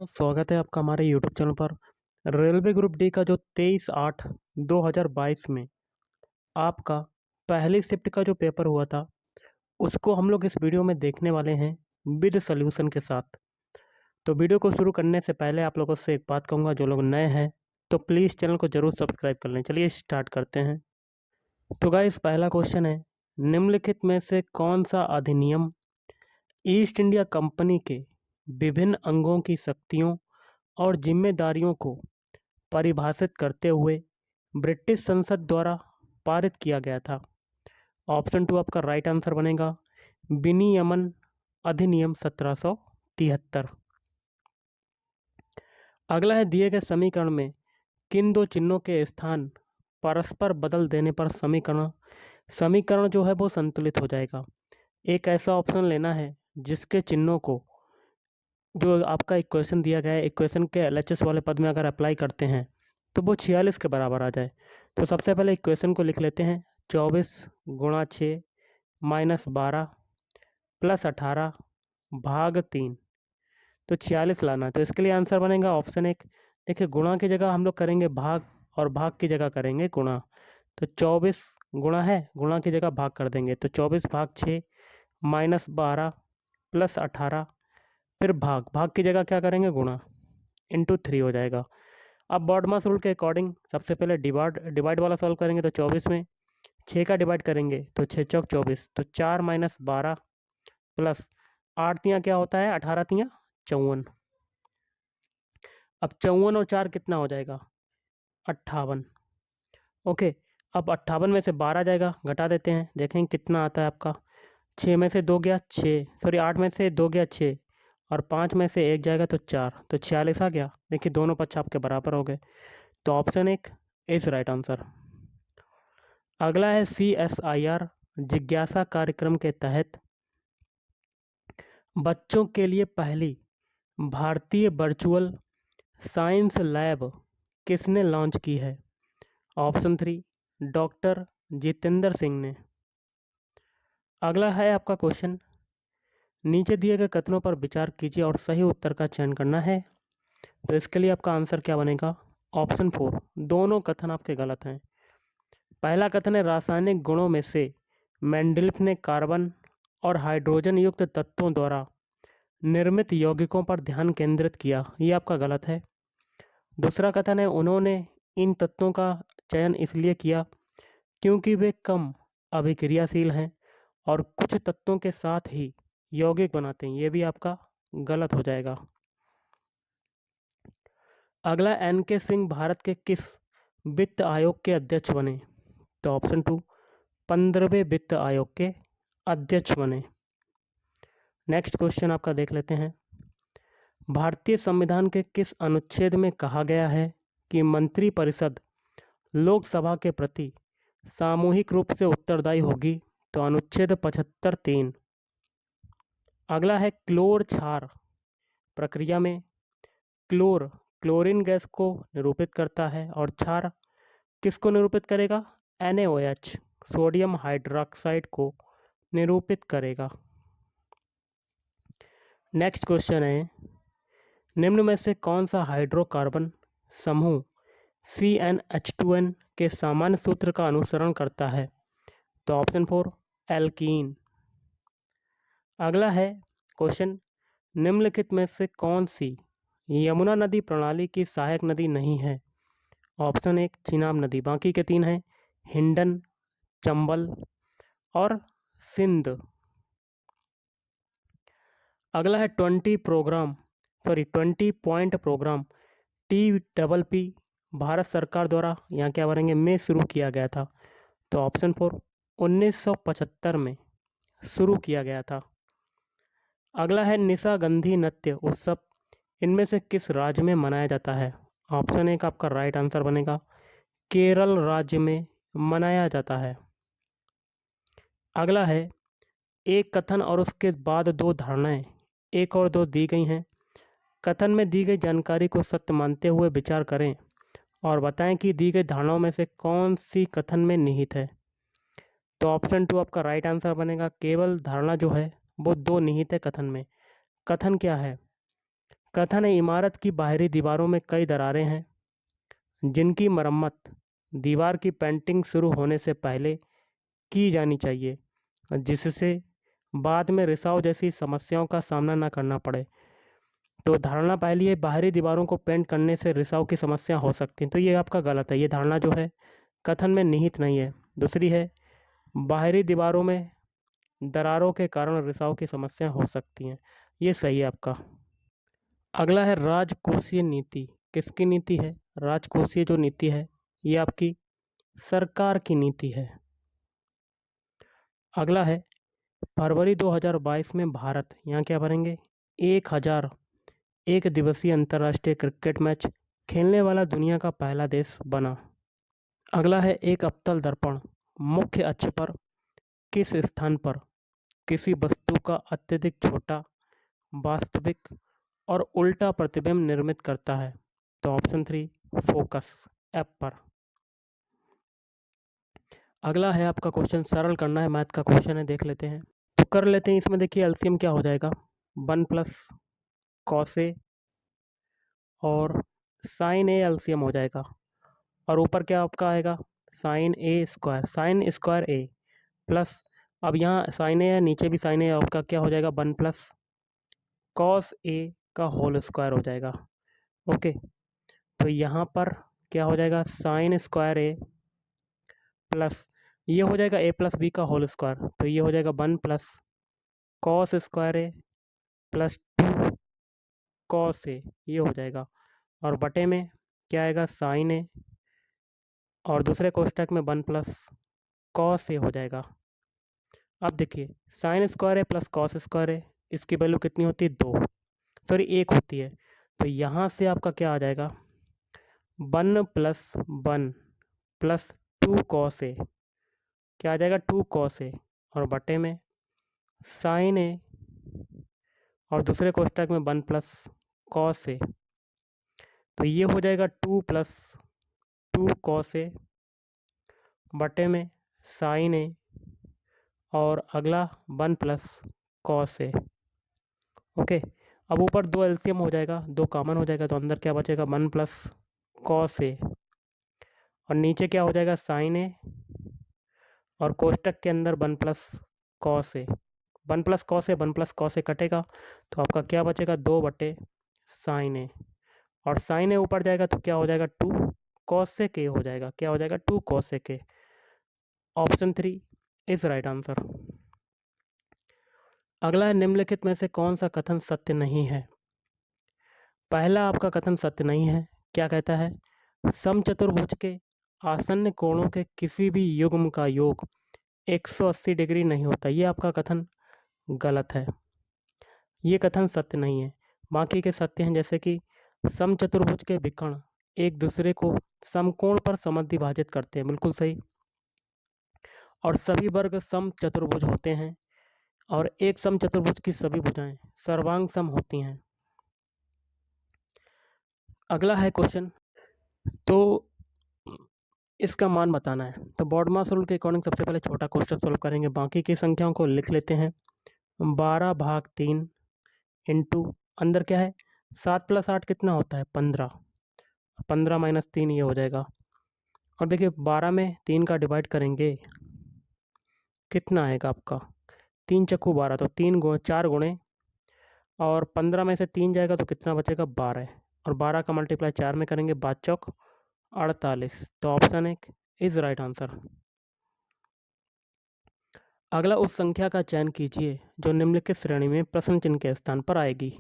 स्वागत है आपका हमारे यूट्यूब चैनल पर। रेलवे ग्रुप डी का जो 23/8/2022 में आपका पहली शिफ्ट का जो पेपर हुआ था, उसको हम लोग इस वीडियो में देखने वाले हैं विद सॉल्यूशन के साथ। तो वीडियो को शुरू करने से पहले आप लोगों से एक बात कहूँगा, जो लोग नए हैं तो प्लीज़ चैनल को ज़रूर सब्सक्राइब कर लें। चलिए स्टार्ट करते हैं। तो गाइस, पहला क्वेश्चन है, निम्नलिखित में से कौन सा अधिनियम ईस्ट इंडिया कंपनी के विभिन्न अंगों की शक्तियों और जिम्मेदारियों को परिभाषित करते हुए ब्रिटिश संसद द्वारा पारित किया गया था? ऑप्शन 2 आपका राइट आंसर बनेगा विनियमन अधिनियम 1773। अगला है, दिए गए समीकरण में किन दो चिन्हों के स्थान परस्पर बदल देने पर समीकरण जो है वो संतुलित हो जाएगा। एक ऐसा ऑप्शन लेना है जिसके चिन्हों को, जो आपका इक्वेशन दिया गया है, इक्वेशन के एलएचएस वाले पद में अगर अप्लाई करते हैं तो वो 46 के बराबर आ जाए। तो सबसे पहले इक्वेशन को लिख लेते हैं, 24 गुणा 6 माइनस 12 प्लस 18 भाग 3। तो 46 लाना है, तो इसके लिए आंसर बनेगा ऑप्शन 1। देखिए, गुणा की जगह हम लोग करेंगे भाग और भाग की जगह करेंगे गुणा। तो 24 गुणा है, गुणा की जगह भाग कर देंगे, तो 24 भाग 6 माइनस 12 प्लस 18, फिर भाग की जगह क्या करेंगे गुणा, इंटू 3 हो जाएगा। अब बॉडमास रूल के अकॉर्डिंग सबसे पहले डिवाइड वाला सॉल्व करेंगे, तो 24 में 6 का डिवाइड करेंगे तो 6 चौक 24, तो 4 माइनस 12 प्लस 8 तियाँ क्या होता है, 18 तियाँ 54। अब 54 और 4 कितना हो जाएगा, 58। ओके, अब 58 में से 12 जाएगा, घटा देते हैं, देखेंगे कितना आता है आपका। 6 में से 2 गया 6, सॉरी 8 में से 2 गया 6, और 5 में से 1 जाएगा तो 4, तो 46 आ गया। देखिए दोनों पक्ष आपके बराबर हो गए, तो ऑप्शन 1 इज राइट आंसर। अगला है, CSIR जिज्ञासा कार्यक्रम के तहत बच्चों के लिए पहली भारतीय वर्चुअल साइंस लैब किसने लॉन्च की है? ऑप्शन 3 डॉक्टर जितेंद्र सिंह ने। अगला है आपका क्वेश्चन, नीचे दिए गए कथनों पर विचार कीजिए और सही उत्तर का चयन करना है। तो इसके लिए आपका आंसर क्या बनेगा, ऑप्शन 4। दोनों कथन आपके गलत हैं। पहला कथन है, रासायनिक गुणों में से मेंडलीफ ने कार्बन और हाइड्रोजन युक्त तत्वों द्वारा निर्मित यौगिकों पर ध्यान केंद्रित किया, ये आपका गलत है। दूसरा कथन है, उन्होंने इन तत्वों का चयन इसलिए किया क्योंकि वे कम अभिक्रियाशील हैं और कुछ तत्वों के साथ ही यौगिक बनाते हैं, ये भी आपका गलत हो जाएगा। अगला, NK सिंह भारत के किस वित्त आयोग के अध्यक्ष बने? तो ऑप्शन 2 15वें वित्त आयोग के अध्यक्ष बने। नेक्स्ट क्वेश्चन आपका देख लेते हैं, भारतीय संविधान के किस अनुच्छेद में कहा गया है कि मंत्रिपरिषद लोकसभा के प्रति सामूहिक रूप से उत्तरदायी होगी? तो अनुच्छेद 75(3). अगला है, क्लोर क्षार प्रक्रिया में क्लोरीन गैस को निरूपित करता है और क्षार किसको निरूपित करेगा? NaOH सोडियम हाइड्रोक्साइड को निरूपित करेगा। नेक्स्ट क्वेश्चन है, निम्न में से कौन सा हाइड्रोकार्बन समूह CnH2n के सामान्य सूत्र का अनुसरण करता है? तो ऑप्शन 4 एल्कीन। अगला है क्वेश्चन, निम्नलिखित में से कौन सी यमुना नदी प्रणाली की सहायक नदी नहीं है? ऑप्शन 1 चिनाब नदी, बाकी के 3 हैं हिंडन, चंबल और सिंध। अगला है 20 पॉइंट प्रोग्राम TPP भारत सरकार द्वारा यहाँ क्या भरेंगे में शुरू किया गया था? तो ऑप्शन 4 1975 में शुरू किया गया था। अगला है, निशागंधी नृत्य उत्सव इनमें से किस राज्य में मनाया जाता है? ऑप्शन 1 आपका राइट आंसर बनेगा केरल राज्य में मनाया जाता है। अगला है, एक कथन और उसके बाद 2 धारणाएं 1 और 2 दी गई हैं। कथन में दी गई जानकारी को सत्य मानते हुए विचार करें और बताएं कि दी गई धारणाओं में से कौन सी कथन में निहित है। तो ऑप्शन 2 आपका राइट आंसर बनेगा, केवल धारणा जो है वो 2 निहित है कथन में। कथन क्या है? कथन है, इमारत की बाहरी दीवारों में कई दरारें हैं जिनकी मरम्मत दीवार की पेंटिंग शुरू होने से पहले की जानी चाहिए, जिससे बाद में रिसाव जैसी समस्याओं का सामना न करना पड़े। तो धारणा पहली है, बाहरी दीवारों को पेंट करने से रिसाव की समस्या हो सकती है। तो ये आपका गलत है, ये धारणा जो है कथन में निहित नहीं है। दूसरी है, बाहरी दीवारों में दरारों के कारण रिसाव की समस्या हो सकती हैं, ये सही है आपका। अगला है राजकोषीय नीति। किसकी नीति है? राजकोषीय जो नीति है ये आपकी सरकार की नीति है। अगला है, फरवरी 2022 में भारत, यहाँ क्या भरेंगे, 1000 एक दिवसीय अंतर्राष्ट्रीय क्रिकेट मैच खेलने वाला दुनिया का पहला देश बना। अगला है, एक अवतल दर्पण मुख्य अक्ष पर किस स्थान पर किसी वस्तु का अत्यधिक छोटा, वास्तविक और उल्टा प्रतिबिंब निर्मित करता है? तो ऑप्शन 3 फोकस एप पर। अगला है आपका क्वेश्चन, सरल करना है, मैथ का क्वेश्चन है, देख लेते हैं। तो कर लेते हैं। इसमें देखिए एलसीएम क्या हो जाएगा, 1 प्लस कॉस ए और साइन ए एलसीएम हो जाएगा, और ऊपर क्या आपका आएगा, साइन ए स्क्वायर, साइन स्क्वायर ए प्लस, अब यहाँ साइन ए है, नीचे भी साइन ए, आपका क्या हो जाएगा, 1 प्लस कॉस ए का होल स्क्वायर हो जाएगा। ओके, तो यहाँ पर क्या हो जाएगा, साइन स्क्वायर ए प्लस ये हो जाएगा ए प्लस बी का होल स्क्वायर, तो ये हो जाएगा 1 plus cos square A plus 2 cos A, ये हो जाएगा, और बटे में क्या आएगा, साइन ए, और दूसरे कोष्टक में 1 प्लस कॉस ए हो जाएगा। अब देखिए साइन स्क्वायर ए प्लस कॉस स्क्वायर ए, इसकी वैल्यू कितनी होती है, 2, सॉरी 1 होती है। तो यहाँ से आपका क्या आ जाएगा, 1 प्लस 1 प्लस 2 कॉस ए, क्या आ जाएगा, 2 कॉस ए, और बटे में साइन ए, और दूसरे कोष्टक में 1 प्लस कॉस ए, तो ये हो जाएगा 2 प्लस 2 कॉस ए बटे में साइन ए, और अगला 1 प्लस कॉस ए। ओके, अब ऊपर 2 एलसीएम हो जाएगा, 2 कॉमन हो जाएगा, तो अंदर क्या बचेगा, 1 प्लस कॉस ए, और नीचे क्या हो जाएगा, साइन ए, और कोष्टक के अंदर 1 plus cos A, 1 plus cos A, 1 plus cos A कटेगा, तो आपका क्या बचेगा, 2 बटे साइन ए, और साइन ए ऊपर जाएगा तो क्या हो जाएगा, 2 कॉस से के हो जाएगा, क्या हो जाएगा, 2 कॉस से के। Option 3 is right answer. अगला है, निम्नलिखित में से कौन सा कथन सत्य नहीं है? पहला आपका कथन सत्य नहीं है। क्या कहता है, समचतुर्भुज के आसन्न कोणों के किसी भी युग्म का योग 180 डिग्री नहीं होता। ये आपका कथन गलत है, ये कथन सत्य नहीं है। बाकी के सत्य हैं, जैसे कि समचतुर्भुज के विकर्ण एक दूसरे को समकोण पर समद्विभाजित करते हैं, बिल्कुल सही, और सभी वर्ग समचतुर्भुज होते हैं, और एक समचतुर्भुज की सभी भुजाएं सर्वांग सम होती हैं। अगला है क्वेश्चन, तो इसका मान बताना है। तो बॉडमास रूल के अकॉर्डिंग सबसे पहले छोटा क्वेश्चन सोल्व करेंगे, बाकी की संख्याओं को लिख लेते हैं। 12/3 इंटू अंदर क्या है, 7 + 8 कितना होता है, 15, 15 - 3 ये हो जाएगा, और देखिए 12 में 3 का डिवाइड करेंगे, कितना आएगा आपका, 3 × 12, तो 4 गुणे, और 15 में से 3 जाएगा तो कितना बचेगा, 12, और 12 का मल्टीप्लाई 4 में करेंगे, 5 चौक 48, तो ऑप्शन 1 इज राइट आंसर। अगला, उस संख्या का चयन कीजिए जो निम्नलिखित श्रेणी में प्रश्न चिन्ह के स्थान पर आएगी।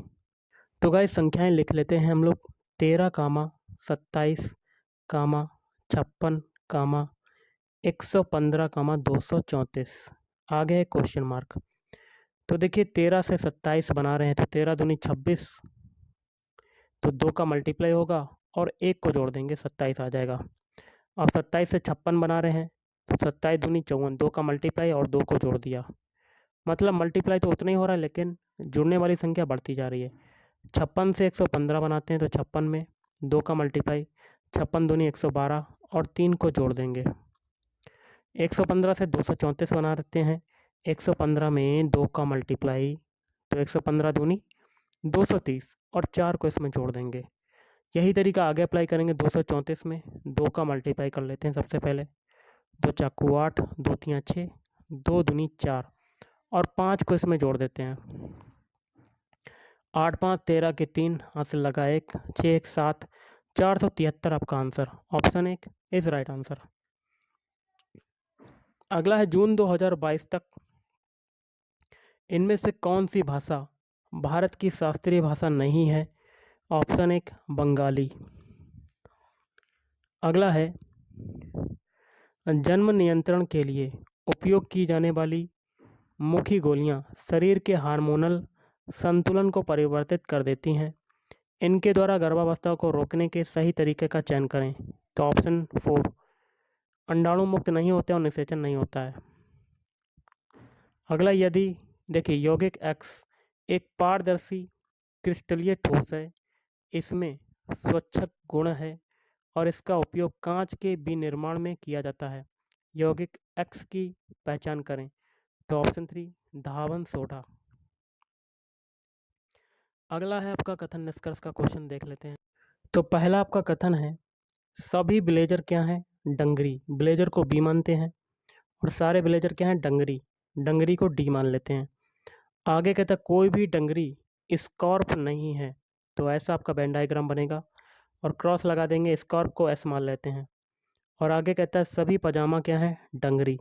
तो गाइस संख्याएं लिख लेते हैं हम लोग, 13, 27, 56, 115, 234, आगे है क्वेश्चन मार्क। तो देखिए 13 से 27 बना रहे हैं, तो 13 दूनी 26, तो 2 का मल्टीप्लाई होगा और 1 को जोड़ देंगे, 27 आ जाएगा। अब 27 से 56 बना रहे हैं, तो 27 दूनी 54, 2 का मल्टीप्लाई और 2 को जोड़ दिया, मतलब मल्टीप्लाई तो उतना ही हो रहा है लेकिन जुड़ने वाली संख्या बढ़ती जा रही है। 56 से 115 बनाते हैं, तो 56 में 2 का मल्टीप्लाई, 56 दूनी 112 और 3 को जोड़ देंगे। 115 से 234 बना देते हैं, 115 में 2 का मल्टीप्लाई, तो 115 दूनी 230 और 4 को इसमें जोड़ देंगे। यही तरीका आगे अप्लाई करेंगे 234 में। 2 का मल्टीप्लाई कर लेते हैं सबसे पहले। 2 चाकू 8, 2 तियाँ 6, 2 दूनी 4 और 5 को इसमें जोड़ देते हैं। 8 5 13 के 3, हासिल लगा 1, 6 1 7, 473 आपका answer. Option 1 is right answer. अगला है जून 2022 तक इनमें से कौन सी भाषा भारत की शास्त्रीय भाषा नहीं है? ऑप्शन 1 बंगाली। अगला है जन्म नियंत्रण के लिए उपयोग की जाने वाली मुख्य गोलियां शरीर के हार्मोनल संतुलन को परिवर्तित कर देती हैं। इनके द्वारा गर्भावस्था को रोकने के सही तरीके का चयन करें। तो ऑप्शन 4 अंडाणु मुक्त नहीं होते और निषेचन नहीं होता है। अगला यदि देखिए यौगिक एक्स एक पारदर्शी क्रिस्टलीय ठोस है, इसमें स्वच्छक गुण है और इसका उपयोग कांच के विनिर्माण में किया जाता है। यौगिक एक्स की पहचान करें। तो ऑप्शन 3 धावन सोडा। अगला है आपका कथन निष्कर्ष का क्वेश्चन देख लेते हैं। तो पहला आपका कथन है सभी ब्लेजर क्या हैं? डंगरी। ब्लेजर को बी मानते हैं और सारे ब्लेजर क्या हैं? डंगरी। डंगरी को डी मान लेते हैं। आगे कहता है कोई भी डंगरी स्कॉर्प नहीं है। तो ऐसा आपका वेन डायग्राम बनेगा और क्रॉस लगा देंगे, स्कॉर्प को एस मान लेते हैं। और आगे कहता है सभी पजामा क्या है? डंगरी।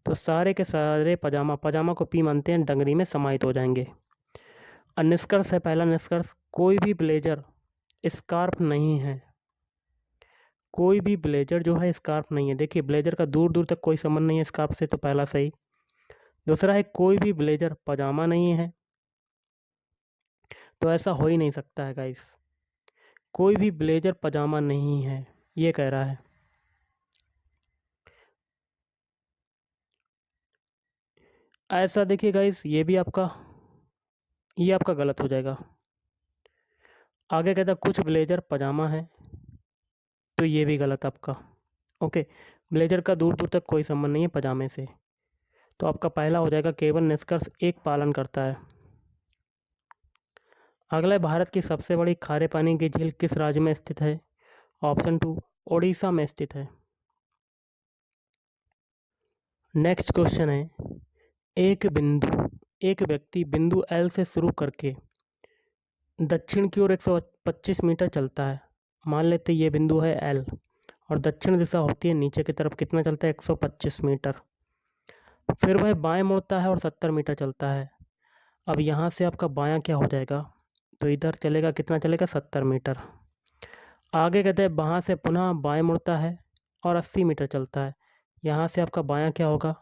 तो सारे के सारे पजामा को पी मानते हैं, डंगरी में समाहित हो जाएंगे। निष्कर्ष है पहला निष्कर्ष कोई भी ब्लेजर स्कार्फ नहीं है। कोई भी ब्लेजर जो है स्कार्फ नहीं है। देखिए ब्लेजर का दूर दूर तक कोई संबंध नहीं है स्कार्फ से, तो पहला सही। दूसरा है कोई भी ब्लेजर पजामा नहीं है। तो ऐसा हो ही नहीं सकता है गाइस, कोई भी ब्लेजर पजामा नहीं है ये कह रहा है। ऐसा देखिए गाइस ये आपका गलत हो जाएगा। आगे कहता कुछ ब्लेजर पजामा है, तो ये भी गलत आपका। ओके, ब्लेजर का दूर दूर तक कोई संबंध नहीं है पजामे से। तो आपका पहला हो जाएगा केवल निष्कर्ष एक पालन करता है। अगला भारत की सबसे बड़ी खारे पानी की झील किस राज्य में स्थित है? ऑप्शन 2 ओडिशा में स्थित है। नेक्स्ट क्वेश्चन है एक व्यक्ति बिंदु एल से शुरू करके दक्षिण की ओर 125 मीटर चलता है। मान लेते ये बिंदु है एल और दक्षिण दिशा होती है नीचे की तरफ, कितना चलता है? 125 मीटर। फिर वह बाएं मुड़ता है और 70 मीटर चलता है। अब यहाँ से आपका बायां क्या हो जाएगा? तो इधर चलेगा, कितना चलेगा? 70 मीटर। आगे कहते हैं वहाँ से पुनः बाएं मुड़ता है और 80 मीटर चलता है। यहाँ से आपका बायां क्या होगा?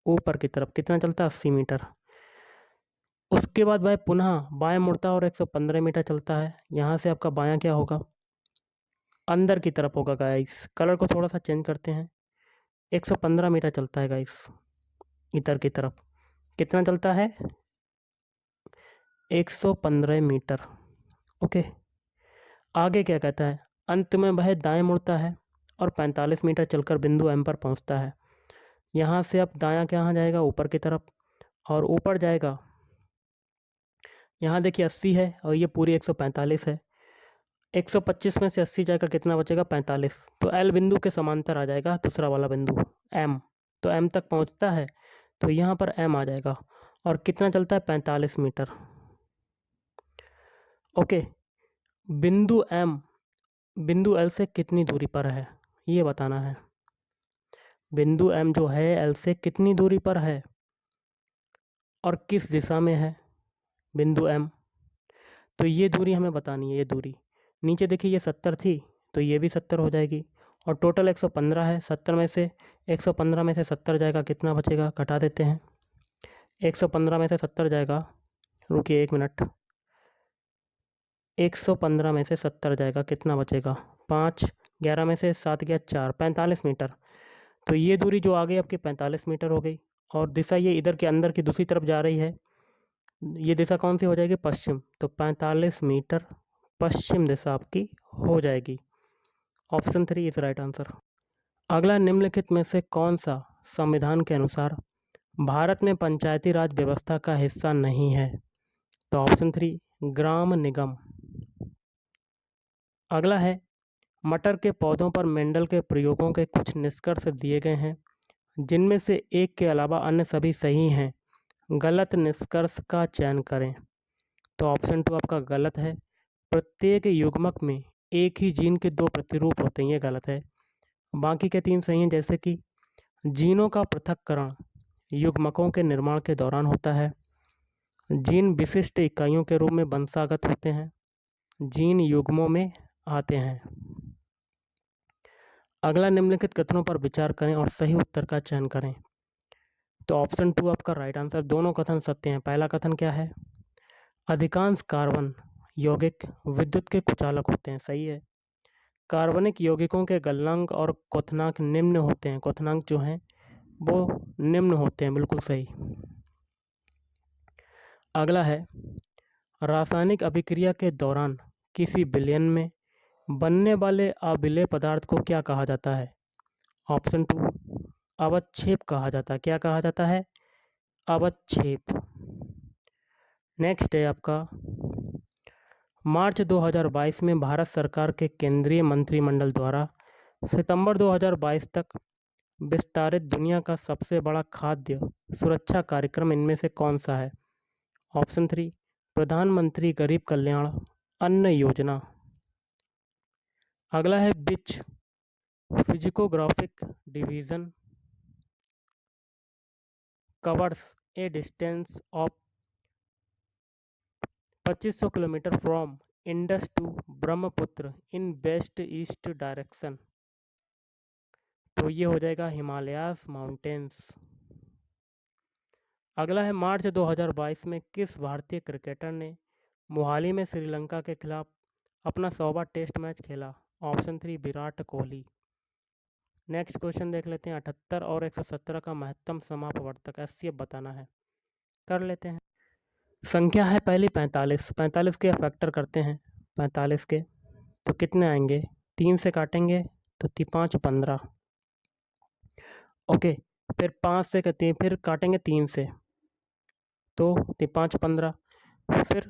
ऊपर की तरफ, कितना चलता है? 80 मीटर। उसके बाद वह पुनः बाएं मुड़ता है और 115 मीटर चलता है। यहाँ से आपका बायां क्या होगा? अंदर की तरफ होगा गाइस। कलर को थोड़ा सा चेंज करते हैं। 115 मीटर चलता है गाइस इधर की तरफ। कितना चलता है? 115 मीटर। ओके, आगे क्या कहता है? अंत में वह दाएं मुड़ता है और 45 मीटर चलकर बिंदु एम पर पहुंचता है। यहाँ से अब दायां क्या जाएगा? ऊपर की तरफ, और ऊपर जाएगा। यहाँ देखिए 80 है और ये पूरी 145 है। 125 में से 80 जाएगा, कितना बचेगा? 45। तो एल बिंदु के समांतर आ जाएगा दूसरा वाला बिंदु एम। तो एम तक पहुँचता है तो यहाँ पर एम आ जाएगा और कितना चलता है? 45 मीटर। ओके, बिंदु एम बिंदु एल से कितनी दूरी पर है ये बताना है। बिंदु एम जो है एल से कितनी दूरी पर है और किस दिशा में है बिंदु एम, तो ये दूरी हमें बतानी है। ये दूरी नीचे देखिए ये 70 थी तो ये भी 70 हो जाएगी और टोटल 115 है। 70 में से 115 में से 70 जाएगा, कितना बचेगा? घटा देते हैं। 115 में से 70 जाएगा, रुकिए 1 मिनट। 115 में से 70 जाएगा, कितना बचेगा? 5। 11 में से 7 गया 4, 45 मीटर। तो ये दूरी जो आ गई आपकी 45 मीटर हो गई और दिशा ये इधर के अंदर की दूसरी तरफ जा रही है। ये दिशा कौन सी हो जाएगी? पश्चिम। तो 45 मीटर पश्चिम दिशा आपकी हो जाएगी। Option 3 is right answer. अगला निम्नलिखित में से कौन सा संविधान के अनुसार भारत में पंचायती राज व्यवस्था का हिस्सा नहीं है? तो ऑप्शन 3 ग्राम निगम। अगला है मटर के पौधों पर मेंडल के प्रयोगों के कुछ निष्कर्ष दिए गए हैं, जिनमें से एक के अलावा अन्य सभी सही हैं। गलत निष्कर्ष का चयन करें। तो ऑप्शन 2 आपका गलत है। प्रत्येक युग्मक में एक ही जीन के 2 प्रतिरूप होते हैं, ये गलत है। बाकी के 3 सही हैं, जैसे कि जीनों का पृथक्करण युग्मकों के निर्माण के दौरान होता है। जीन विशिष्ट इकाइयों के रूप में वंशागत होते हैं। जीन युग्मों में आते हैं। अगला निम्नलिखित कथनों पर विचार करें और सही उत्तर का चयन करें। तो ऑप्शन 2 आपका राइट आंसर। दोनों कथन सत्य हैं। पहला कथन क्या है? अधिकांश कार्बन यौगिक विद्युत के कुचालक होते हैं, सही है। कार्बनिक यौगिकों के गलनांक और क्वथनांक निम्न होते हैं। क्वथनांक जो हैं वो निम्न होते हैं, बिल्कुल सही। अगला है रासायनिक अभिक्रिया के दौरान किसी विलयन में बनने वाले अविलेय पदार्थ को क्या कहा जाता है? ऑप्शन 2 अवक्षेप कहा जाता है। क्या कहा जाता है? अवक्षेप। नेक्स्ट है आपका मार्च 2022 में भारत सरकार के केंद्रीय मंत्रिमंडल द्वारा सितंबर 2022 तक विस्तारित दुनिया का सबसे बड़ा खाद्य सुरक्षा कार्यक्रम इनमें से कौन सा है? ऑप्शन 3 प्रधानमंत्री गरीब कल्याण अन्न योजना। अगला है which physiographic division covers a distance of 2500 kilometre from Indus to Brahmaputra in west east direction. तो ये हो जाएगा हिमालयास माउंटेन्स। अगला है मार्च 2022 में किस भारतीय क्रिकेटर ने मोहाली में श्रीलंका के खिलाफ अपना 100वां टेस्ट मैच खेला? Option 3 Virat Kohli. Next question देख लेते हैं। 78 और 117 का महत्तम समापवर्तक एचसीएफ बताना है। कर लेते हैं। संख्या है पहली 45। 45 के फैक्टर करते हैं 45 के, तो कितने आएंगे? 3 से काटेंगे तो 5 15। ओके, फिर 5 से करते हैं, फिर काटेंगे 3 से तो 5 15, फिर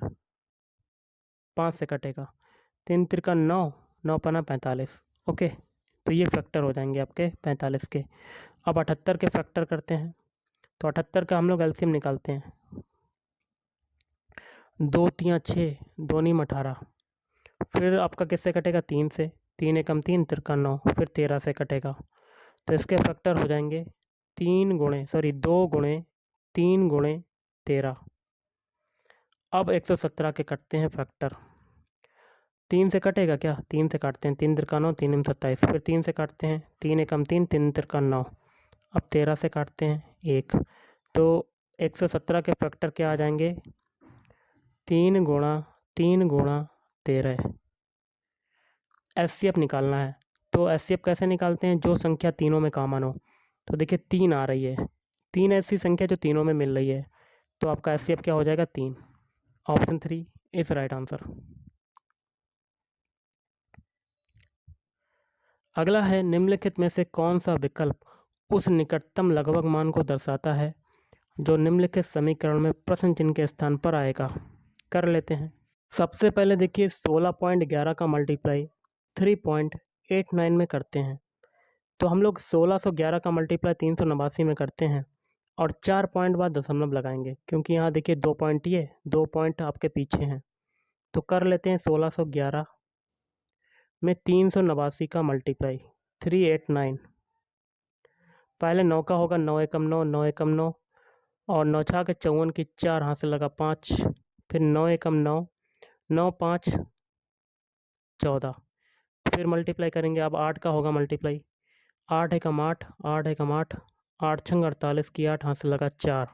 5 से कटेगा 3 तिरका 9, 9 पना 45। ओके, तो ये फैक्टर हो जाएंगे आपके 45 के। अब 78 के फैक्टर करते हैं, तो 78 का हम लोग एलसीएम निकालते हैं। 2 3 6, 2 नीम 18, फिर आपका किससे कटेगा? 3 से, 3 एकम 3 तिरका 9, फिर 13 से कटेगा। तो इसके फैक्टर हो जाएंगे 2 गुणे 3 गुणे 13। अब 117 के कटते हैं फैक्टर। 3 से कटेगा क्या? 3 से काटते हैं, 3 तिरका 9, 3 27, फिर 3 से काटते हैं, 3 एकम 3, 3 तिरका 9। अब 13 से काटते हैं 1, तो 117 के फैक्टर क्या आ जाएंगे? 3 गुणा 13। एचसीएफ निकालना है, तो एचसीएफ कैसे निकालते हैं? जो संख्या तीनों में कॉमन हो। तो देखिए 3 आ रही है, 3 ऐसी संख्या जो तीनों में मिल रही है, तो आपका एचसीएफ क्या हो जाएगा? 3। Option 3 is right answer. अगला है निम्नलिखित में से कौन सा विकल्प उस निकटतम लगभग मान को दर्शाता है जो निम्नलिखित समीकरण में प्रश्न चिन्ह के स्थान पर आएगा? कर लेते हैं। सबसे पहले देखिए 16.11 का मल्टीप्लाई 3.89 में करते हैं, तो हम लोग 1611 का मल्टीप्लाई 389 में करते हैं और 4 पॉइंट बाद दशमलव लगाएंगे, क्योंकि यहाँ देखिए 2 पॉइंट ये 2 पॉइंट आपके पीछे हैं। तो कर लेते हैं 1611 में 389 का मल्टीप्लाई 389। पहले 9 का होगा, 9 एकम 9, 9 एकम 9 और 9 छा के 54 की 4 हाथ से लगा 5, फिर 9 एकम 9, 9 5 14, फिर मल्टीप्लाई करेंगे। अब 8 का होगा मल्टीप्लाई, 8 एकम 8, 8 एकम 8, 8 छंग 48 की 8 हाथ से लगा 4।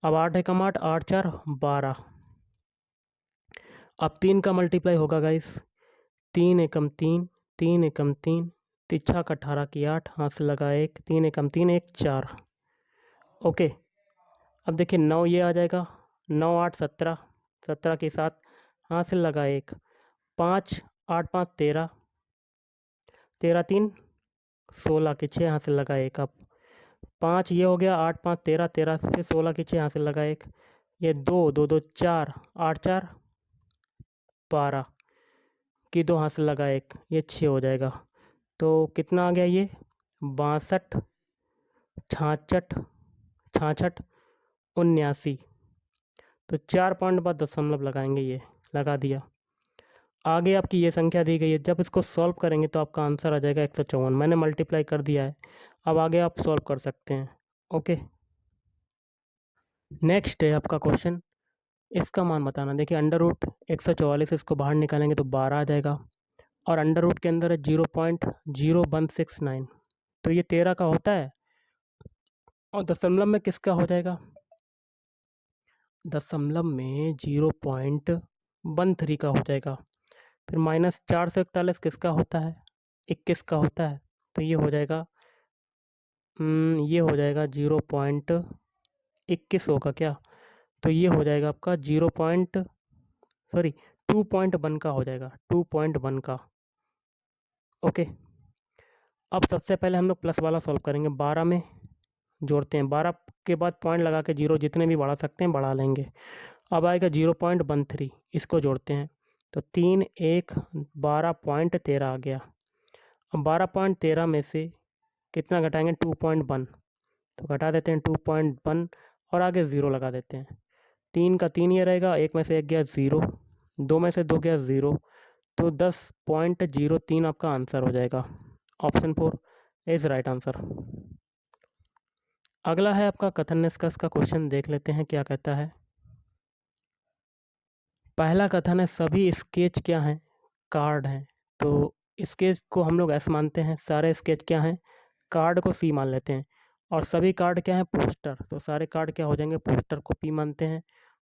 अब 8 एकम 8, 8 4 12। अब 3 का मल्टीप्लाई होगा गाइस, 3 एकम 3, 3 एकम 3, तिच्छा 18 की 8 हाथ से लगा 1, 3 एकम 3 1 4। ओके, अब देखिए 9 ये आ जाएगा, 9 8 17, 17 के साथ हाथ से लगा 1, 5 8 5 13, 13 3 16 की 6 हाथ से लगा 1। अब 5 ये हो गया, 8 5 13, 13 फिर 16 की 6 हाथ से लगा 1, ये 2 2 2 4, 8 4 12 की 2 हाथ से लगा 1, ये 6 हो जाएगा। तो कितना आ गया ये 62, 66, 66, 79। तो 4 पॉइंट बाद दशमलव लगाएंगे, ये लगा दिया। आगे आपकी ये संख्या दी गई है, जब इसको सॉल्व करेंगे तो आपका आंसर आ जाएगा 154। मैंने मल्टीप्लाई कर दिया है, अब आगे आप सॉल्व कर सकते हैं। ओके, नेक्स्ट है आपका क्वेश्चन, इसका मान बताना। देखिए √144, इसको बाहर निकालेंगे तो 12 आ जाएगा, और अंडर रूट के अंदर है 0.0169, तो ये 13 का होता है। और दशमलव में किसका हो जाएगा, दशमलव में 0.13 का हो जाएगा। फिर -441 किसका होता है, 21 का होता है, तो ये हो जाएगा ये हो जाएगा 0.21 होगा क्या, तो ये हो जाएगा आपका 2.1 का हो जाएगा, 2.1 का। ओके, अब सबसे पहले हम लोग प्लस वाला सॉल्व करेंगे। 12 में जोड़ते हैं, 12 के बाद पॉइंट लगा के 0 जितने भी बढ़ा सकते हैं बढ़ा लेंगे। अब आएगा 0.13, इसको जोड़ते हैं तो 3, 1, 12.13 आ गया। अब 12.13 में से कितना घटाएंगे 2.1, तो घटा देते हैं 2.1 और आगे 0 लगा देते हैं। 3 का 3 ये रहेगा, 1 में से 1 गया 0, 2 में से 2 गया 0, तो 10.03 आपका आंसर हो जाएगा। Option 4 is right answer. अगला है आपका कथन निष्कर्ष का क्वेश्चन, देख लेते हैं क्या कहता है। पहला कथन है सभी स्केच क्या हैं, कार्ड हैं। तो स्केच को हम लोग एस मानते हैं, सारे स्केच क्या हैं, कार्ड को सी मान लेते हैं। और सभी कार्ड क्या हैं, पोस्टर, तो सारे कार्ड क्या हो जाएंगे, पोस्टर को पी मानते हैं।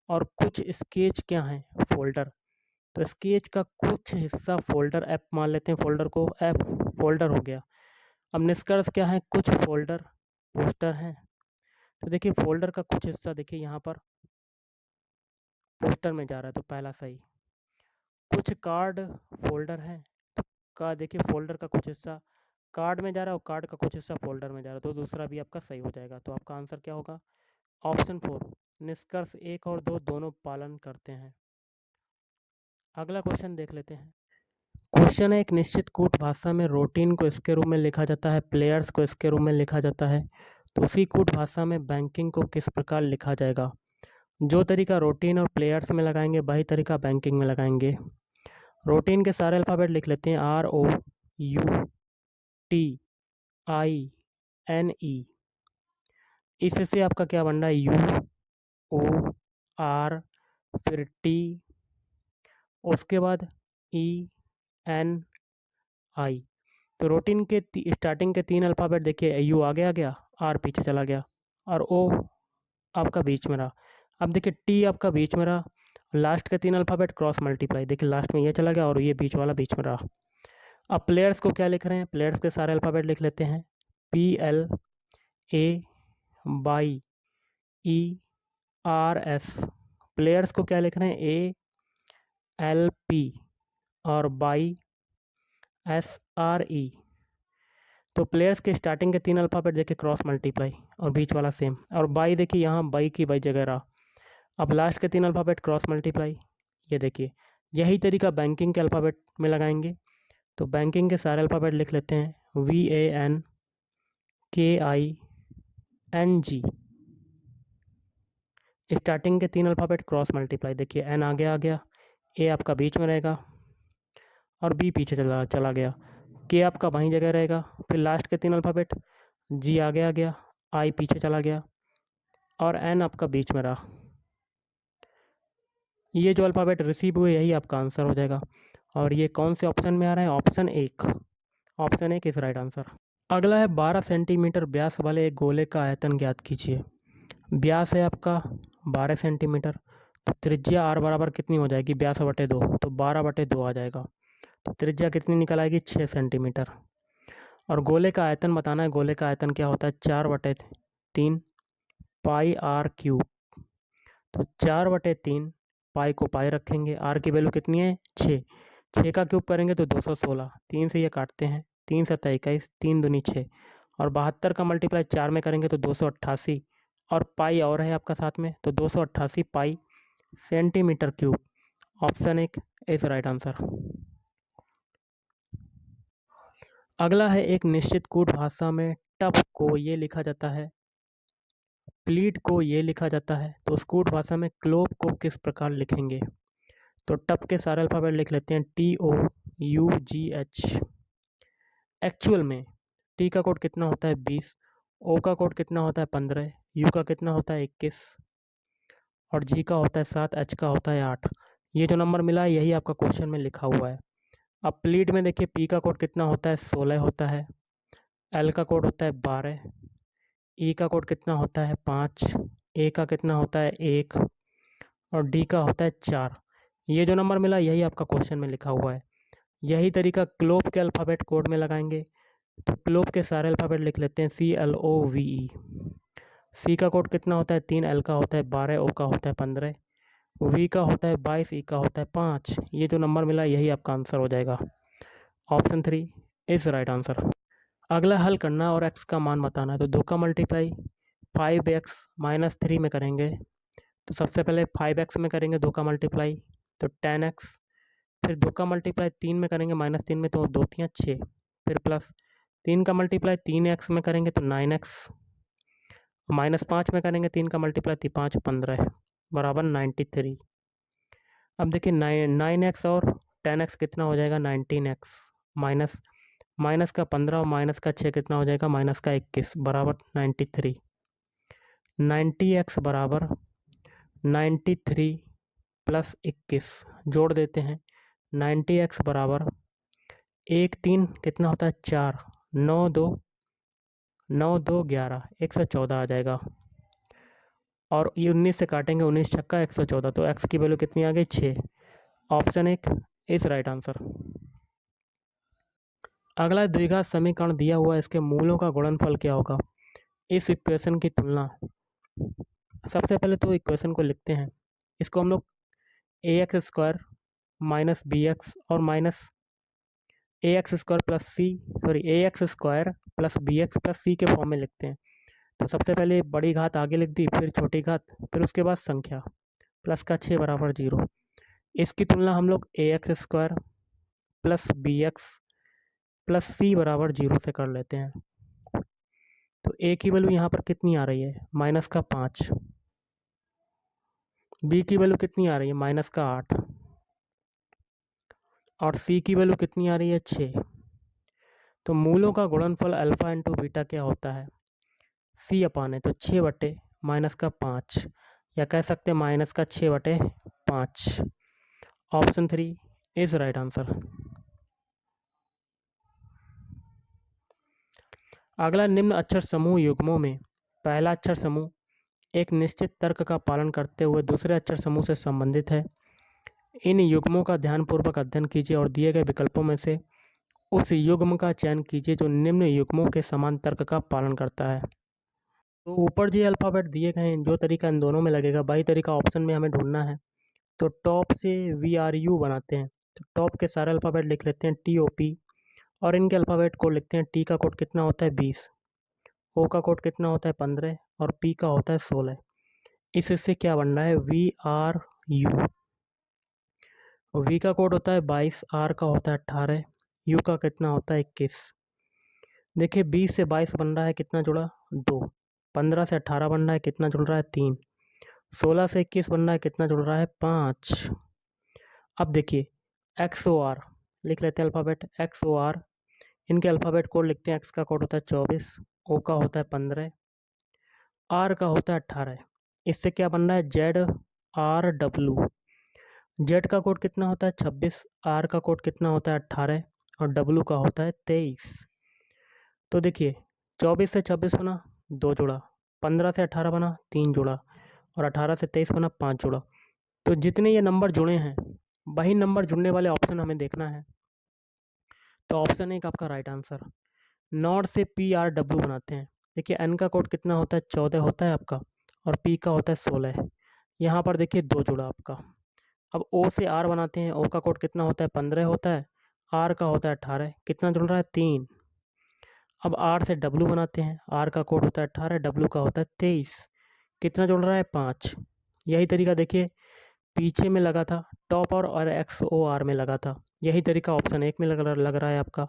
और कुछ स्केच क्या हैं, फोल्डर, तो स्केच का कुछ हिस्सा फोल्डर एफ मान लेते हैं, फोल्डर को एफ फोल्डर हो गया। अब निष्कर्ष क्या है, कुछ फोल्डर पोस्टर हैं। तो देखिए फोल्डर का कुछ हिस्सा देखिए यहाँ पर पोस्टर में जा रहा है, तो पहला सही। कुछ कार्ड फोल्डर है, तो का देखिए फोल्डर का कुछ हिस्सा कार्ड में जा रहा है और कार्ड का कुछ हिस्सा फोल्डर में जा रहा है, तो दूसरा भी आपका सही हो जाएगा। तो आपका आंसर क्या होगा, ऑप्शन 4, निष्कर्ष 1 और 2 दोनों पालन करते हैं। अगला क्वेश्चन देख लेते हैं। क्वेश्चन है, एक निश्चित कूट भाषा में रूटीन को इसके रूप में लिखा जाता है, प्लेयर्स को इसके रूप में लिखा जाता है, तो उसी कूट भाषा में बैंकिंग को किस प्रकार लिखा जाएगा। जो तरीका रूटीन और प्लेयर्स में लगाएंगे वही तरीका बैंकिंग में लगाएंगे। रूटीन के सारे अल्फ़ाबेट लिख लेते हैं, ROUTINE, इससे आपका क्या बन रहा है, UOR, फिर T, उसके बाद ENI। तो रूटीन के स्टार्टिंग के 3 अल्फ़ाबेट देखिए, U आगे आ गया, R पीछे चला गया, और O आपका बीच में रहा। अब देखिए T आपका बीच में रहा, लास्ट के 3 अल्फ़ाबेट क्रॉस मल्टीप्लाई, देखिए लास्ट में ये चला गया और ये बीच वाला बीच में रहा। अब प्लेयर्स को क्या लिख रहे हैं, प्लेयर्स के सारे अल्फ़ाबेट लिख लेते हैं, PLAYERS। प्लेयर्स को क्या लिख रहे हैं, ALP और BYSRE। तो प्लेयर्स के स्टार्टिंग के 3 अल्फ़ाबेट देखिए क्रॉस मल्टीप्लाई और बीच वाला सेम, और बाई देखिए यहाँ बाई की बाई जगह रहा। अब लास्ट के 3 अल्फ़ाबेट क्रॉस मल्टीप्लाई, ये देखिए यही तरीका बैंकिंग के अल्फ़ाबेट में लगाएंगे। तो बैंकिंग के सारे अल्फ़ाबेट लिख लेते हैं, VANKING। स्टार्टिंग के 3 अल्फ़ाबेट क्रॉस मल्टीप्लाई, देखिए N आगे आ गया, A आपका बीच में रहेगा और B पीछे चला गया, K आपका वहीं जगह रहेगा। फिर लास्ट के 3 अल्फ़ाबेट, G आगे आ गया, I पीछे चला गया और N आपका बीच में रहा। ये जो अल्फ़ाबेट रिसीव हुए यही आपका आंसर हो जाएगा। और ये कौन से ऑप्शन में आ रहा है, option 1, option 1 is right answer. अगला है 12 सेंटीमीटर व्यास वाले एक गोले का आयतन ज्ञात कीजिए। व्यास है आपका 12 सेंटीमीटर, तो त्रिज्या R बराबर कितनी हो जाएगी, व्यास बटे 2, तो 12/2 आ जाएगा। तो त्रिज्या कितनी निकल आएगी, 6 सेंटीमीटर। और गोले का आयतन बताना है, गोले का आयतन क्या होता है, 4/3 πr³। तो 4/3 पाई को पाई रखेंगे, R की वैल्यू कितनी है, 6, 6 का क्यूब करेंगे तो 216, 3 से ये काटते हैं, 3 7 21, 3 दूनी 6, और 72 का मल्टीप्लाई 4 में करेंगे तो 288, और पाई और है आपका साथ में, तो 288 पाई सेंटीमीटर क्यूब। ऑप्शन एक इज राइट आंसर। अगला है एक निश्चित कूट भाषा में टप को ये लिखा जाता है, प्लीट को ये लिखा जाता है, तो उस कूट भाषा में क्लोब को किस प्रकार लिखेंगे? तो टप के सारे अल्फ़ाबेट लिख लेते हैं, TOUGH। एक्चुअल में टी का कोड कितना होता है 20, ओ का कोड कितना होता है 15, यू का कितना होता है 21 और जी का होता है 7, एच का होता है 8। ये जो नंबर मिला है यही आपका क्वेश्चन में लिखा हुआ है। अब प्लीट में देखिए पी का कोड कितना होता है 16 होता है, एल का कोड होता है 12, ई का कोड कितना होता है 5, ए का कितना होता है 1 और डी का होता है 4। ये जो नंबर मिला यही आपका क्वेश्चन में लिखा हुआ है। यही तरीका क्लोब के अल्फ़ाबेट कोड में लगाएंगे, तो क्लोब के सारे अल्फ़ाबेट लिख लेते हैं, CLOVE। सी का कोड कितना होता है 3, एल का होता है 12, ओ का होता है 15, वी का होता है 22, ई का होता है 5। ये जो नंबर मिला यही आपका आंसर हो जाएगा। Option 3 is right answer. अगला हल करना और x का मान बताना है, तो 2 का मल्टीप्लाई 5x - 3 में करेंगे। तो सबसे पहले 5x में करेंगे 2 का मल्टीप्लाई तो 10x, फिर 2 का मल्टीप्लाई 3 में करेंगे -3 में तो 2 3 6, फिर प्लस 3 का मल्टीप्लाई 3x में करेंगे तो 9x, -5 में करेंगे 3 का मल्टीप्लाई 5 15 बराबर 93। अब देखिए 9x और 10x कितना हो जाएगा 19x, माइनस माइनस का 15 और माइनस का 6 कितना हो जाएगा माइनस का 21 बराबर 93। 90x बराबर 93 प्लस 21 जोड़ देते हैं, 90x बराबर 1 3 कितना होता है 4, 9 2 11 114 आ जाएगा। और ये 19 से काटेंगे 19 छक्का 114, तो x की वैल्यू कितनी आ गई 6। ऑप्शन एक इज राइट आंसर। अगला द्विघात समीकरण दिया हुआ है, इसके मूलों का गुणनफल क्या होगा? इस इक्वेशन की तुलना, सबसे पहले तो इक्वेशन को लिखते हैं, इसको हम लोग ax² माइनस bx और minus ax² plus bx plus c के फॉर्म में लिखते हैं। तो सबसे पहले बड़ी घात आगे लिख दी, फिर छोटी घात, फिर उसके बाद संख्या, प्लस का 6 बराबर 0। इसकी तुलना हम लोग ax² plus bx plus c बराबर 0 से कर लेते हैं। तो a की वैल्यू यहाँ पर कितनी आ रही है माइनस का 5, b की वैल्यू कितनी आ रही है माइनस का 8 और c की वैल्यू कितनी आ रही है 6। तो मूलों का गुणनफल अल्फा इंटू बीटा क्या होता है? c अपान है तो 6 बटे माइनस का 5, या कह सकते हैं माइनस का 6 बटे 5। Option 3 is right answer. अगला निम्न अक्षर समूह युग्मों में पहला अक्षर समूह एक निश्चित तर्क का पालन करते हुए दूसरे अक्षर समूह से संबंधित है। इन युग्मों का ध्यानपूर्वक अध्ययन कीजिए और दिए गए विकल्पों में से उस युग्म का चयन कीजिए जो निम्न युग्मों के समान तर्क का पालन करता है। तो ऊपर जो अल्फ़ाबेट दिए गए हैं, जो तरीका इन दोनों में लगेगा वही तरीका ऑप्शन में हमें ढूंढना है। तो टॉप से VRU बनाते हैं, तो टॉप के सारे अल्फ़ाबेट लिख लेते हैं TOP और इनके अल्फ़ाबेट कोड लिखते हैं। टी का कोड कितना होता है 20, ओ का कोड कितना होता है 15 और पी का होता है 16। इससे क्या बन रहा है VRU। वी का कोड होता है 22, आर का होता है 18, यू का कितना होता है 21। देखिए 20 से 22 बन रहा है कितना जुड़ा 2, 15 से 18 बन रहा है कितना जुड़ रहा है 3, 16 से 21 बन रहा है कितना जुड़ रहा है 5। अब देखिए XOR लिख लेते हैं अल्फ़ाबेट XOR, इनके अल्फ़ाबेट कोड लिखते हैं। एक्स का कोड होता है 24, ओ का होता है 15, आर का होता है 18। इससे क्या बन रहा है ZRW। जेड का कोड कितना होता है 26, आर का कोड कितना होता है 18 और डब्लू का होता है 23। तो देखिए 24 से 26 बना 2 जोड़ा, 15 से 18 बना 3 जोड़ा और 18 से 23 बना 5 जोड़ा। तो जितने ये नंबर जुड़े हैं वही नंबर जुड़ने वाले ऑप्शन हमें देखना है। तो ऑप्शन एक आपका राइट आंसर। नॉट से PRW बनाते हैं। देखिए एन का कोड कितना होता है 14 होता है आपका और पी का होता है 16। यहाँ पर देखिए 2 जुड़ा आपका। अब ओ से आर बनाते हैं। ओ का कोड कितना होता है 15 होता है, आर का होता है 18, कितना जुड़ रहा है 3। अब आर से डब्लू बनाते हैं। आर का कोड होता है 18, डब्लू का होता है 23, कितना जुड़ रहा है 5। यही तरीका देखिए पीछे में लगा था, टॉप और XOR में लगा था। यही तरीका ऑप्शन 1 में लग रहा है आपका,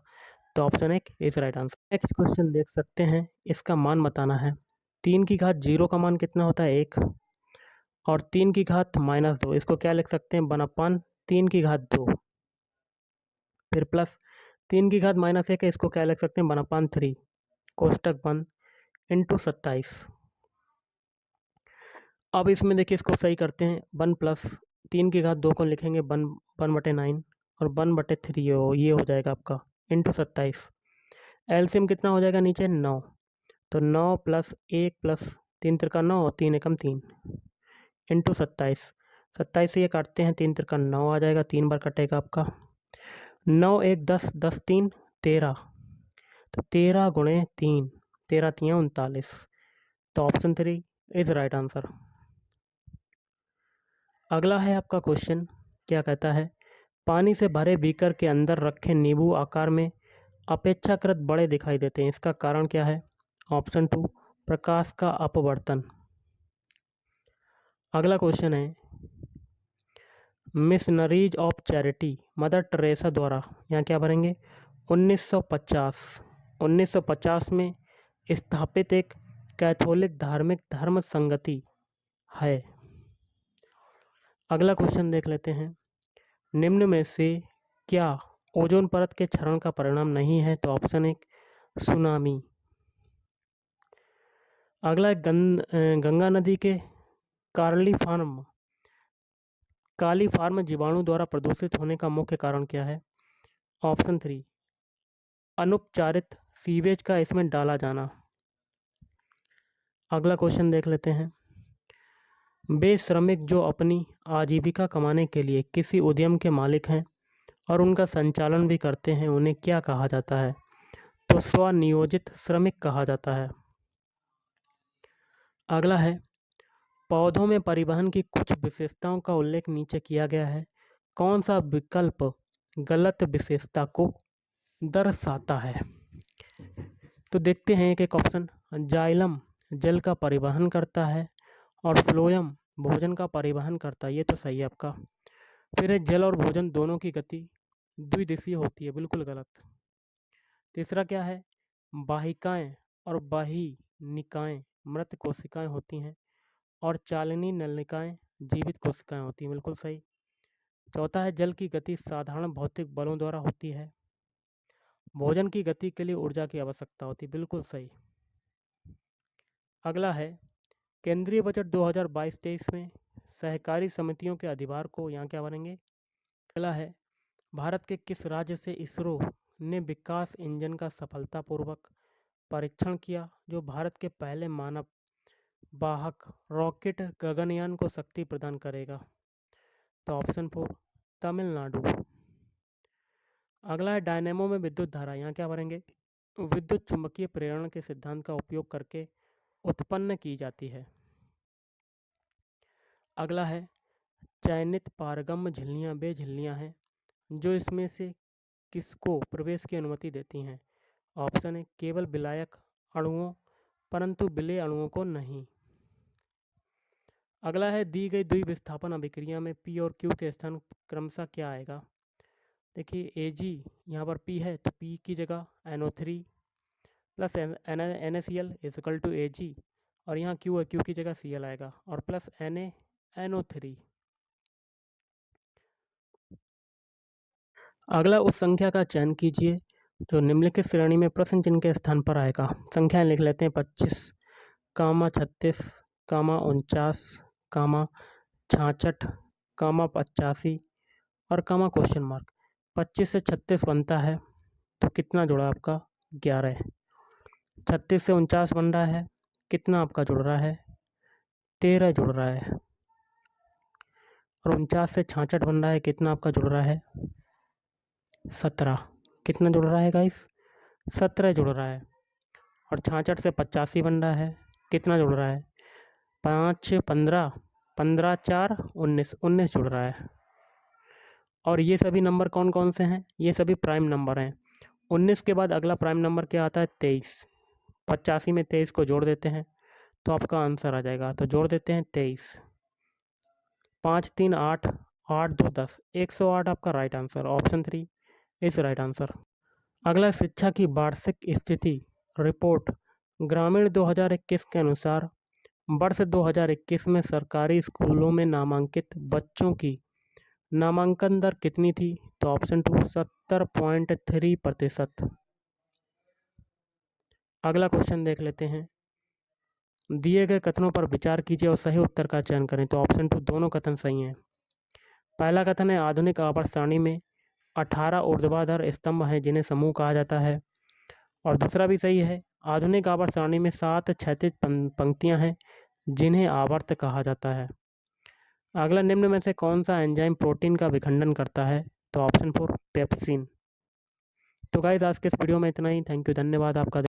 तो option 1 is right answer. Next question देख सकते हैं, इसका मान बताना है। 3 की घात 0 का मान कितना होता है 1, और 3 की घात -2, इसको क्या लिख सकते हैं 1/3 3 की घात 2, फिर प्लस 3 की घात -1 है, इसको क्या लिख सकते हैं 1/3 कोष्टक बंद इंटू 27। अब इसमें देखिए इसको सही करते हैं, 1 प्लस 3 की घात 2 को लिखेंगे 1/9 और 1/3 ये हो जाएगा आपका इंटू 27। एलसीएम कितना हो जाएगा नीचे 9, तो 9 प्लस 1 प्लस 3 तिरका 9 और 3 एकम 3 इंटू 27। 27 से ये काटते हैं, 3 तिरका 9 आ जाएगा, 3 बार कटेगा आपका। 9 1 10 10 3 13, तो 13 गुणे 3, 13 3 39, तो ऑप्शन 3 इज राइट आंसर। अगला है आपका क्वेश्चन, क्या कहता है, पानी से भरे बीकर के अंदर रखे नींबू आकार में अपेक्षाकृत बड़े दिखाई देते हैं, इसका कारण क्या है? ऑप्शन 2 प्रकाश का अपवर्तन। अगला क्वेश्चन है, missionaries of charity mother Teresa द्वारा, यहाँ क्या भरेंगे 1950 में स्थापित एक कैथोलिक धार्मिक धर्म संगति है। अगला क्वेश्चन देख लेते हैं, निम्न में से क्या ओजोन परत के क्षरण का परिणाम नहीं है? तो ऑप्शन 1 सुनामी। अगला गंगा नदी के काली फार्म जीवाणु द्वारा प्रदूषित होने का मुख्य कारण क्या है? ऑप्शन 3 अनुपचारित सीवेज का इसमें डाला जाना। अगला क्वेश्चन देख लेते हैं, वे श्रमिक जो अपनी आजीविका कमाने के लिए किसी उद्यम के मालिक हैं और उनका संचालन भी करते हैं, उन्हें क्या कहा जाता है? तो स्वनियोजित श्रमिक कहा जाता है। अगला है, पौधों में परिवहन की कुछ विशेषताओं का उल्लेख नीचे किया गया है, कौन सा विकल्प गलत विशेषता को दर्शाता है? तो देखते हैं एक एक ऑप्शन। जाइलम जल का परिवहन करता है और फ्लोएम भोजन का परिवहन करता है, ये तो सही है आपका। फिर है जल और भोजन दोनों की गति द्विदिशीय होती है, बिल्कुल गलत। तीसरा क्या है, वाहिकाएं और वाहिनिकाएं मृत कोशिकाएं होती हैं और चालनी नलिकाएं जीवित कोशिकाएं होती हैं, बिल्कुल सही। चौथा है, जल की गति साधारण भौतिक बलों द्वारा होती है, भोजन की गति के लिए ऊर्जा की आवश्यकता होती है, बिल्कुल सही। अगला है, केंद्रीय बजट 2022-23 में सहकारी समितियों के अधिभार को यहाँ क्या बनेंगे? अगला है, भारत के किस राज्य से इसरो ने विकास इंजन का सफलतापूर्वक परीक्षण किया, जो भारत के पहले मानव वाहक रॉकेट गगनयान को शक्ति प्रदान करेगा? तो ऑप्शन 4 तमिलनाडु। अगला है, डायनेमो में विद्युत धारा, यहाँ क्या भरेंगे? विद्युत चुंबकीय प्रेरण के सिद्धांत का उपयोग करके उत्पन्न की जाती है। अगला है, चयनित पारगम्य झिल्लियाँ वे झिल्लियाँ हैं जो इसमें से किसको प्रवेश की अनुमति देती हैं? ऑप्शन है केवल विलायक अणुओं, परंतु विलेय अणुओं को नहीं। अगला है, दी गई द्विविस्थापन अभिक्रिया में P और Q के स्थान क्रमशः क्या आएगा? देखिए Ag यहाँ पर P है, तो P की जगह NO3 plus NaCl is equal to Ag, और यहाँ Q है, Q की जगह Cl आएगा, और प्लस NaNO3। अगला उस संख्या का चयन कीजिए जो निम्नलिखित श्रेणी में प्रश्न चिन्ह के स्थान पर आएगा। संख्याएं लिख लेते हैं, 25, 36, 49, 66, 85 और क्वेश्चन मार्क। 25 से 36 बनता है, तो कितना जुड़ा आपका? 11। 36 से 49 बन रहा है, कितना आपका जुड़ रहा है? 13 जुड़ रहा है। और 49 से 66 बन रहा है, कितना आपका जुड़ रहा है? 17। कितना जुड़ रहा है गाइस? 17 जुड़ रहा है। और 66 से 85 बन रहा है, कितना जुड़ रहा है? 5 15, 15 4 19, 19 जुड़ रहा है। और ये सभी नंबर कौन कौन से हैं? ये सभी प्राइम नंबर हैं। 19 के बाद अगला प्राइम नंबर क्या आता है? 23। 85 में 23 को जोड़ देते हैं तो आपका आंसर आ जाएगा, तो जोड़ देते हैं 23। 5 3 8 8 2 10 108 आपका right answer. Option 3 is right answer. अगला, शिक्षा की वार्षिक स्थिति रिपोर्ट ग्रामीण 2021 के अनुसार वर्ष 2021 में सरकारी स्कूलों में नामांकित बच्चों की नामांकन दर कितनी थी? तो ऑप्शन 2 70.3%। अगला क्वेश्चन देख लेते हैं। दिए गए कथनों पर विचार कीजिए और सही उत्तर का चयन करें। तो ऑप्शन 2 दोनों कथन सही हैं। पहला कथन है, आधुनिक आवर्त सारणी में 18 ऊर्ध्वाधर स्तंभ हैं जिन्हें समूह कहा जाता है। और दूसरा भी सही है, आधुनिक आवर्त सारणी में 7 क्षैतिज पंक्तियां हैं जिन्हें आवर्त कहा जाता है। अगला, निम्न में से कौन सा एंजाइम प्रोटीन का विखंडन करता है? तो ऑप्शन 4 पेप्सिन। तो गाइस, आज के इस वीडियो में इतना ही। थैंक यू, धन्यवाद आपका।